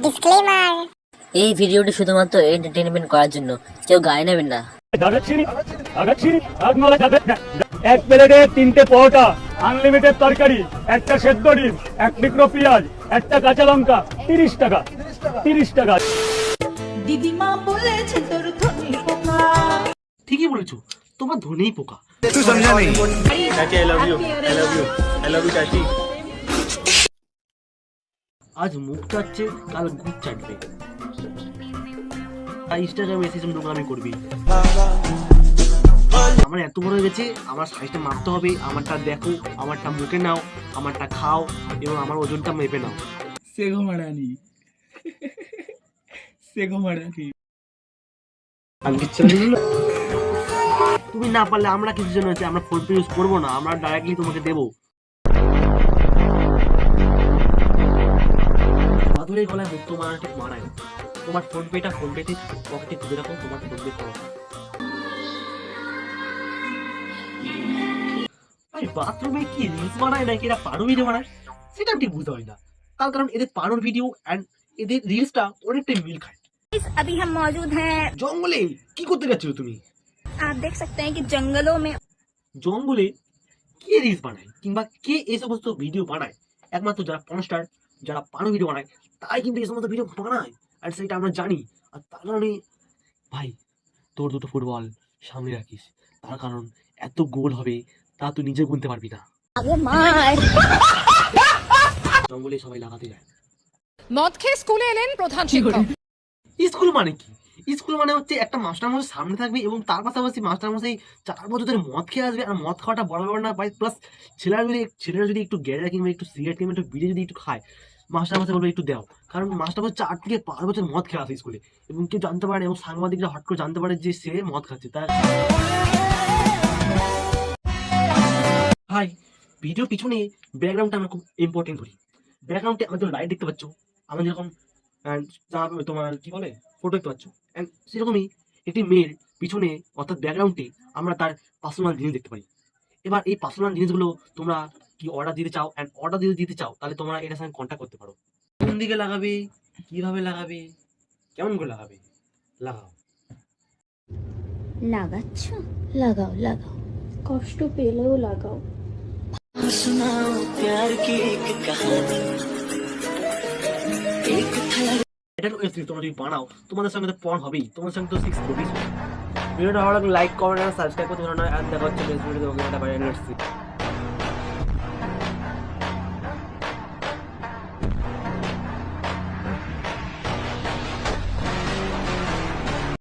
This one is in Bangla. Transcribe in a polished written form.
ডিসক্লেমার, এই ভিডিওটি শুধুমাত্র এন্টারটেইনমেন্ট করার জন্য, কেউ গায়ে নেবেন না। এক প্লেটে 3টে পরোটা, আনলিমিটেড তরকারি, একটা সেদ্ধ ডিম, 1 টুকরো পেঁয়াজ, একটা কাঁচা লঙ্কা, 30 টাকা। 30 টাকা। দিদিমা বলেছে তোর ধনী পোকা। ঠিকই বলেছো, তোমার ধনেই পোকা। তুই সমঝা নেই? চাচি I love you, I love you, I love you চাচি। আজ মুখ চাটছে, কাল গুড় চাটবে। ইনস্টাগ্রামে এসে নোংরামি করবি। আমার এত বড় হয়ে গেছে, আমার সাইজটা মাপতে হবে। আমারটা দেখো, আমারটা মুখে নাও, আমারটা খাও এবং আমার ওজনটা মেপে নাও। সেগো মারানি সেগো মারানি। তুমি না পারলে আমরা কিছু জন আছে, আমরা ফোন পে ইউজ করবো না, আমরা ডাইরেক্টলি তোমাকে দেবো। মাধুরীর গলায় মুক্ত মারা ঠিক মানায় না। তোমার ফোন পেটা ফোন পেতে পকেটে তুলে রাখো, তোমার ফোন পে করো। ভাই বাথরুমে কি রিলস বানায় নাকি এরা পানো ভিডিও বানায় সেটা ঠিক বুঝতে হয় না। তার কারণ এদের পানোর ভিডিও এন্ড এদের রিলসটা অনেকটাই মিল খায়। अभी हम मौजूद हैं, জঙ্গলে কি করতে যাচ্ছো তুমি? आप देख सकते हैं कि जंगलों में জঙ্গলে কে রিলস বানায় কিংবা কে এই সমস্ত ভিডিও বানায়? একমাত্র যারা পনস্টার, যারা পানো ভিডিও বানায়, তাই কিন্তু এই সমস্ত ভিডিও বানায়। আর সেটা আমরা জানি। আর তার কারণে ভাই তোর দুটো ফুটবল সামনে রাখিস, তার কারণ এত গোল হবে তা তুই নিজে গুনতে পারবি না। জঙ্গলে সবাই লাগাতে যায়। মদ খেয়ে স্কুলে এলেন প্রধান শিক্ষক। স্কুল মানে কি? স্কুল মানে হচ্ছে একটা মাস্টারমশাই সামনে থাকবে এবং তার পাশাপাশি মাস্টারমশাই 4 বছর ধরে মদ খেয়ে আসবে। আর মদ খাওয়াটা বড় ব্যাপার না ভাই। প্লাস ছেলেরা যদি একটু গেঁজা কিংবা একটু সিগারেট কিংবা একটু বিড়ি যদি একটু খায়, মাস্টারমশাই বলবে একটু দাও। কারণ মাস্টারমশাই 4 থেকে 5 বছর মদ খেয়ে আসে স্কুলে এবং কেউ জানতে পারে এবং সাংবাদিকরা হট করে জানতে পারে যে সে মদ খাচ্ছে। তার ভাই ভিডিও পিছনে ব্যাকগ্রাউন্ডটা আমরা খুব ইম্পর্টেন্ট করি। ব্যাকগ্রাউন্ডে আমাদের লাইট দেখতে পাচ্ছ, আমরা যেরকম তোমার কি বলে ফটো দেখতে পাচ্ছ, অ্যান্ড সেরকমই একটি মেয়ের পিছনে অর্থাৎ ব্যাকগ্রাউন্ডে আমরা তার পার্সোনাল জিনিস দেখতে পাই। এবার এই পার্সোনাল জিনিসগুলো তোমরা কি অর্ডার দিতে চাও, অ্যান্ড অর্ডার দিতে চাও, তাহলে তোমরা এটার সঙ্গে কন্ট্যাক্ট করতে পারো। কোন দিকে লাগাবে, কিভাবে লাগাবে, কেমন করে লাগাবে, লাগাও। লাগাচ্ছ, লাগাও লাগাও, কষ্ট পেলেও লাগাও। এটা তোমরা যদি বানাও, তোমাদের সঙ্গে তো পণ হবেই, তোমাদের সঙ্গে তো 6 হবেই। ভিডিওটা ভালো লাগলে লাইক, কমেন্ট আর সাবস্ক্রাইব করতে ভুলো না। আর দেখা হচ্ছে নেক্সট ভিডিওতে।